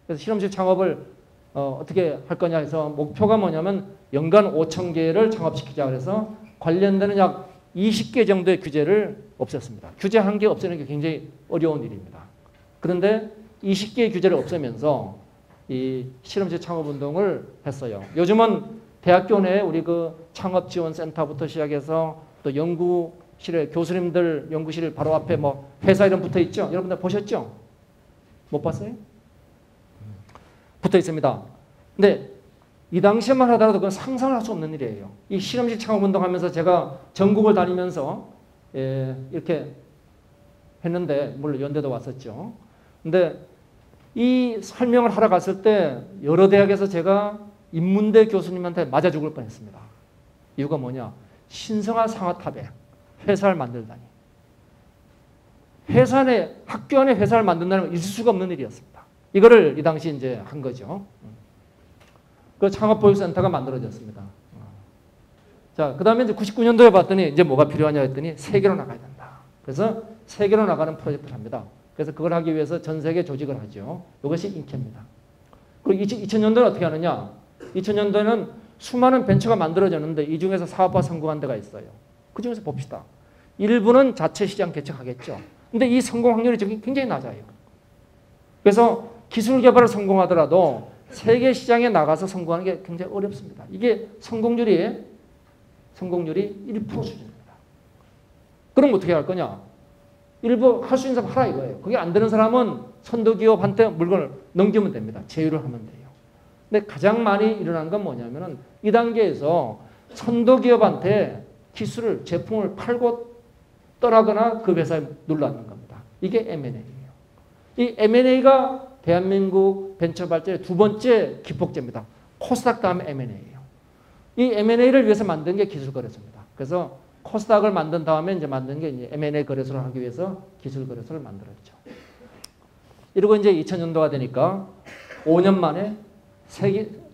그래서 실험실 창업을 어떻게 할 거냐 해서 목표가 뭐냐면 연간 5,000개를 창업시키자 그래서 관련되는 약 20개 정도의 규제를 없앴습니다. 규제 한 개 없애는 게 굉장히 어려운 일입니다. 그런데 20개의 규제를 없애면서 이 실험실 창업운동을 했어요. 요즘은 대학교 내에 우리 그 창업지원센터부터 시작해서 또 연구실에 교수님들 연구실 바로 앞에 뭐 회사 이름 붙어 있죠? 여러분들 보셨죠? 못 봤어요? 붙어 있습니다. 근데 이 당시에만 하더라도 그건 상상을 할 수 없는 일이에요. 이 실험실 창업운동 하면서 제가 전국을 다니면서 이렇게 했는데 물론 연대도 왔었죠. 근데 이 설명을 하러 갔을 때 여러 대학에서 제가 인문대 교수님한테 맞아 죽을 뻔했습니다. 이유가 뭐냐? 신성한 상아탑에 회사를 만들다니. 회사 내 학교 안에 회사를 만든다는 건 있을 수가 없는 일이었습니다. 이거를 이 당시 이제 한 거죠. 그 창업보육센터가 만들어졌습니다. 자, 그 다음에 이제 99년도에 봤더니 이제 뭐가 필요하냐 했더니 세계로 나가야 된다. 그래서 세계로 나가는 프로젝트를 합니다. 그래서 그걸 하기 위해서 전 세계 조직을 하죠. 이것이 인케입니다. 그리고 2000년도는 어떻게 하느냐? 2000년도에는 수많은 벤처가 만들어졌는데 이 중에서 사업화 성공한 데가 있어요. 그 중에서 봅시다. 일부는 자체 시장 개척하겠죠. 근데 이 성공 확률이 굉장히 낮아요. 그래서 기술 개발을 성공하더라도 세계 시장에 나가서 성공하는 게 굉장히 어렵습니다. 이게 성공률이 1% 수준입니다. 그럼 어떻게 할 거냐? 일부 할 수 있는 사람 하라 이거예요. 그게 안 되는 사람은 선도기업한테 물건을 넘기면 됩니다. 제휴를 하면 돼요. 근데 가장 많이 일어난 건 뭐냐면은 이 단계에서 선도기업한테 기술을, 제품을 팔고 떠나거나 그 회사에 눌러앉는 겁니다. 이게 M&A예요. 이 M&A가 대한민국 벤처 발전의 두 번째 기폭제입니다. 코스닥 다음에 M&A예요. 이 M&A를 위해서 만든 게 기술거래소입니다. 그래서 코스닥을 만든 다음에 이제 만든 게 이제 M&A 거래소를 하기 위해서 기술거래소를 만들었죠. 이러고 이제 2000년도가 되니까 5년 만에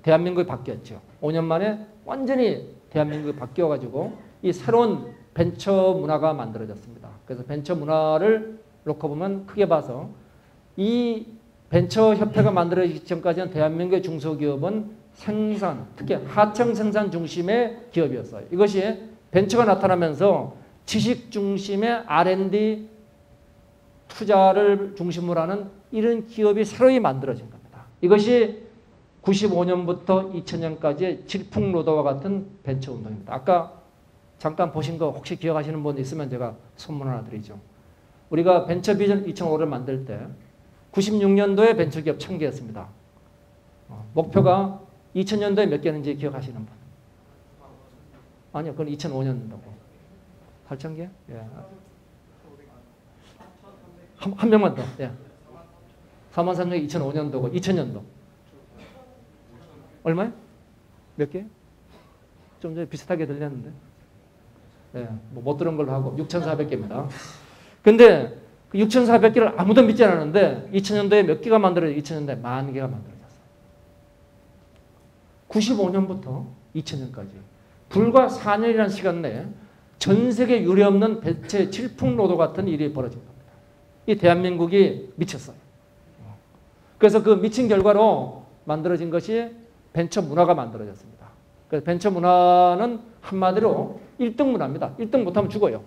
대한민국이 바뀌었죠. 5년 만에 완전히 대한민국이 바뀌어가지고 이 새로운 벤처 문화가 만들어졌습니다. 그래서 벤처 문화를 놓고 보면 크게 봐서 이 벤처 협회가 만들어지기 전까지는 대한민국의 중소기업은 생산, 특히 하청 생산 중심의 기업이었어요. 이것이 벤처가 나타나면서 지식 중심의 R&D 투자를 중심으로 하는 이런 기업이 새로이 만들어진 겁니다. 이것이 95년부터 2000년까지의 질풍노도와 같은 벤처 운동입니다. 아까 잠깐 보신 거 혹시 기억하시는 분 있으면 제가 선물 하나 드리죠. 우리가 벤처 비전 2005를 만들 때 96년도에 벤처기업 1000개였습니다. 목표가 2000년도에 몇 개였는지 기억하시는 분? 아니요, 그건 2005년도고. 8,000개? 예. 한 명만 더. 예. 43,000개 2005년도고 2000년도. 얼마요? 몇 개? 좀 전에 비슷하게 들렸는데. 예, 뭐 못 들은 걸로 하고 6,400개입니다. 근데 그 6,400개를 아무도 믿지 않았는데 2000년도에 몇 개가 만들어져요? 2000년도에 10,000개가 만들어졌어요. 95년부터 2000년까지 불과 4년이라는 시간 내에 전 세계 유례없는 벤처 질풍노도 같은 일이 벌어진 겁니다. 이 대한민국이 미쳤어요. 그래서 그 미친 결과로 만들어진 것이 벤처 문화가 만들어졌습니다. 그래서 벤처 문화는 한마디로 1등 문화입니다. 1등 못하면 죽어요.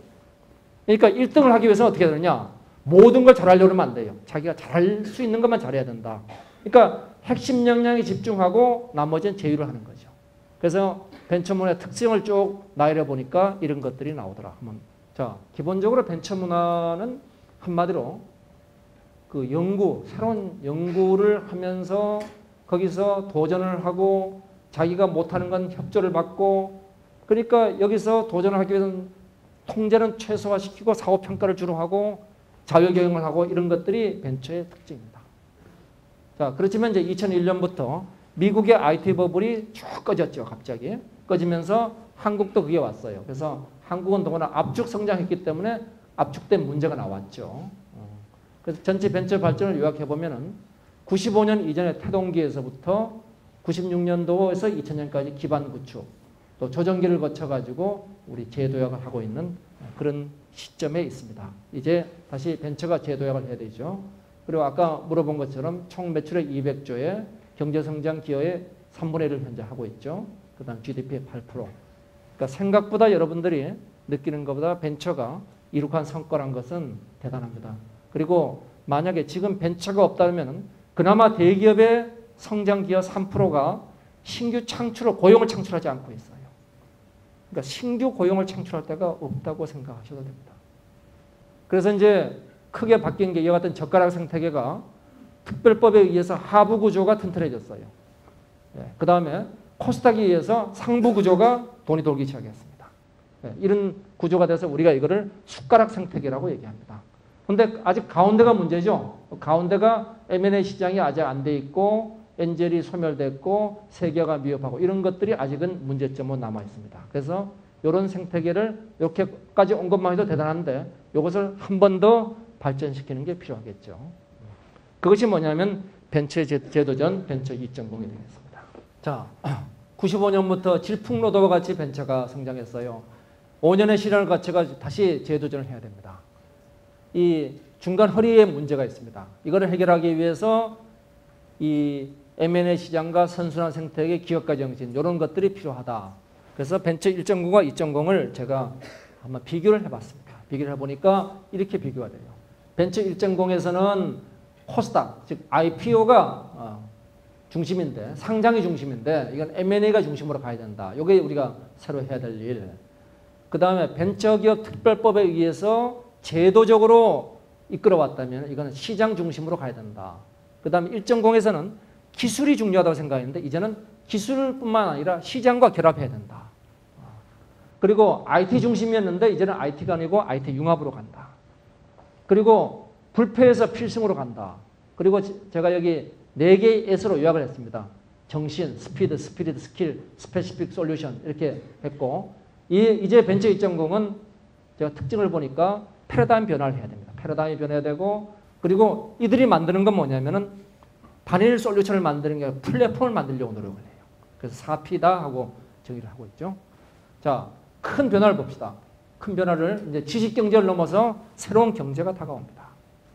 그러니까 1등을 하기 위해서 어떻게 해야 되느냐? 모든 걸 잘하려고 하면 안 돼요. 자기가 잘할 수 있는 것만 잘해야 된다. 그러니까 핵심 역량에 집중하고 나머지는 제휴를 하는 거죠. 그래서 벤처 문화의 특징을 쭉 나열해 보니까 이런 것들이 나오더라. 자, 기본적으로 벤처 문화는 한마디로 그 새로운 연구를 하면서 거기서 도전을 하고 자기가 못하는 건 협조를 받고 그러니까 여기서 도전을 하기 위해서는 통제는 최소화시키고 사후평가를 주로 하고 자율경영을 하고 이런 것들이 벤처의 특징입니다. 자, 그렇지만 이제 2001년부터 미국의 IT 버블이 쭉 꺼졌죠. 갑자기. 꺼지면서 한국도 그게 왔어요. 그래서 한국은 더구나 압축 성장했기 때문에 압축된 문제가 나왔죠. 그래서 전체 벤처 발전을 요약해보면은 95년 이전의 태동기에서부터 96년도에서 2000년까지 기반 구축, 또 조정기를 거쳐가지고 우리 재도약을 하고 있는 그런 시점에 있습니다. 이제 다시 벤처가 재도약을 해야 되죠. 그리고 아까 물어본 것처럼 총 매출의 200조에 경제성장 기여의 3분의 1을 현재 하고 있죠. 그 다음 GDP의 8%. 그러니까 생각보다 여러분들이 느끼는 것보다 벤처가 이룩한 성과란 것은 대단합니다. 그리고 만약에 지금 벤처가 없다면 그나마 대기업의 성장 기여 3%가 신규 창출을, 고용을 창출하지 않고 있어요. 그러니까 신규 고용을 창출할 데가 없다고 생각하셔도 됩니다. 그래서 이제 크게 바뀐 게 이와 같은 젓가락 생태계가 특별법에 의해서 하부 구조가 튼튼해졌어요. 그 다음에 코스닥에 의해서 상부 구조가 돈이 돌기 시작했습니다. 이런 구조가 돼서 우리가 이거를 숟가락 생태계라고 얘기합니다. 그런데 아직 가운데가 문제죠. 가운데가 M&A 시장이 아직 안 돼 있고 엔젤이 소멸됐고 세계화가 미흡하고 이런 것들이 아직은 문제점으로 남아 있습니다. 그래서 이런 생태계를 이렇게까지 온 것만 해도 대단한데 이것을 한 번 더 발전시키는 게 필요하겠죠. 그것이 뭐냐면 벤처 제도전 벤처 2.0이 되겠습니다. 자, 95년부터 질풍노도와 같이 벤처가 성장했어요. 5년의 시련을 거쳐가 다시 제도전을 해야 됩니다. 이 중간 허리에 문제가 있습니다. 이거를 해결하기 위해서 이 M&A 시장과 선순환 생태계, 기업가 정신 이런 것들이 필요하다. 그래서 벤처 1.9과 2.0을 제가 한번 비교를 해봤습니다. 비교를 해보니까 이렇게 비교가 돼요. 벤처 1.0에서는 코스닥, 즉 IPO가 중심인데, 상장이 중심인데 이건 M&A가 중심으로 가야 된다. 이게 우리가 새로 해야 될 일. 그 다음에 벤처기업 특별법에 의해서 제도적으로 이끌어왔다면 이거는 시장 중심으로 가야 된다. 그 다음에 1.0에서는 기술이 중요하다고 생각했는데 이제는 기술뿐만 아니라 시장과 결합해야 된다. 그리고 IT 중심이었는데 이제는 IT가 아니고 IT 융합으로 간다. 그리고 불패에서 필승으로 간다. 그리고 제가 여기 4개의 S로 요약을 했습니다. 정신, 스피드, 스피릿, 스킬, 스페시픽 솔루션 이렇게 했고 이제 벤처 2.0은 제가 특징을 보니까 패러다임 변화를 해야 됩니다. 패러다임이 변해야 되고 그리고 이들이 만드는 건 뭐냐면은 단일 솔루션을 만드는 게 아니라 플랫폼을 만들려고 노력을 해요. 그래서 4P다 하고 정의를 하고 있죠. 자, 큰 변화를 봅시다. 큰 변화를 이제 지식경제를 넘어서 새로운 경제가 다가옵니다.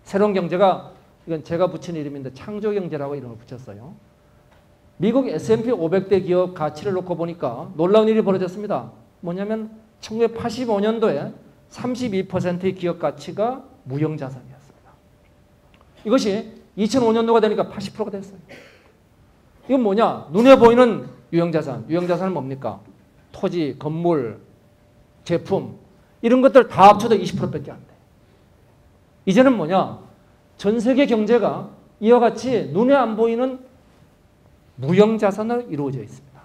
새로운 경제가 이건 제가 붙인 이름인데 창조경제라고 이름을 붙였어요. 미국 S&P 500대 기업 가치를 놓고 보니까 놀라운 일이 벌어졌습니다. 뭐냐면 1985년도에 32%의 기업 가치가 무형자산이었습니다. 이것이 2005년도가 되니까 80%가 됐어요. 이건 뭐냐? 눈에 보이는 유형자산. 유형자산은 뭡니까? 토지, 건물, 제품 이런 것들 다 합쳐도 20%밖에 안 돼. 이제는 뭐냐? 전 세계 경제가 이와 같이 눈에 안 보이는 무형자산으로 이루어져 있습니다.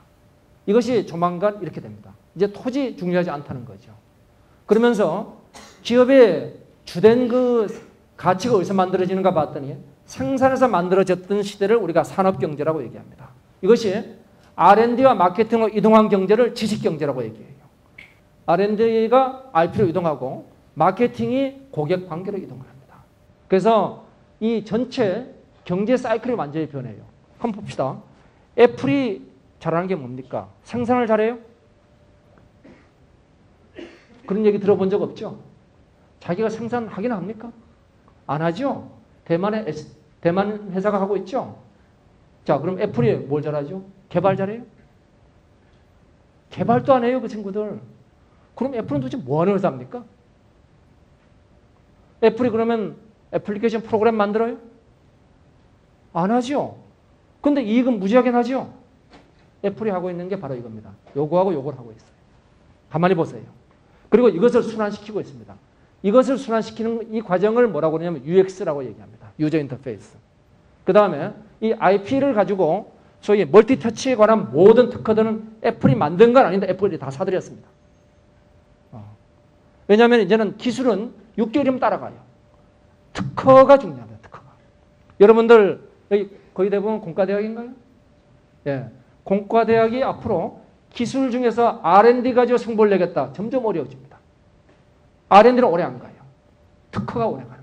이것이 조만간 이렇게 됩니다. 이제 토지 중요하지 않다는 거죠. 그러면서 기업의 주된 그 가치가 어디서 만들어지는가 봤더니 생산에서 만들어졌던 시대를 우리가 산업경제라고 얘기합니다. 이것이 R&D와 마케팅으로 이동한 경제를 지식경제라고 얘기해요. R&D가 IP로 이동하고 마케팅이 고객관계로 이동을 합니다. 그래서 이 전체 경제 사이클이 완전히 변해요. 한번 봅시다. 애플이 잘하는 게 뭡니까? 생산을 잘해요? 그런 얘기 들어본 적 없죠? 자기가 생산하긴 합니까? 안 하죠? 대만 회사가 하고 있죠? 자, 그럼 애플이 뭘 잘하죠? 개발 잘해요? 개발도 안 해요, 그 친구들. 그럼 애플은 도대체 뭐 하는 회사입니까? 애플이 그러면 애플리케이션 프로그램 만들어요? 안 하죠? 근데 이익은 무지하게 나죠? 애플이 하고 있는 게 바로 이겁니다. 요거하고 요걸 하고 있어요. 가만히 보세요. 그리고 이것을 순환시키고 있습니다. 이것을 순환시키는 이 과정을 뭐라고 그러냐면 UX라고 얘기합니다. 유저 인터페이스. 그 다음에 이 IP를 가지고 소위 멀티터치에 관한 모든 특허들은 애플이 만든 건 아닌데 애플이 다 사들였습니다. 왜냐하면 이제는 기술은 6개월이면 따라가요. 특허가 중요합니다. 특허가. 여러분들 여기 거의 대부분 공과대학인가요? 예, 공과대학이 앞으로 기술 중에서 R&D 가지고 승부를 내겠다. 점점 어려워집니다. R&D는 오래 안 가요. 특허가 오래 가요.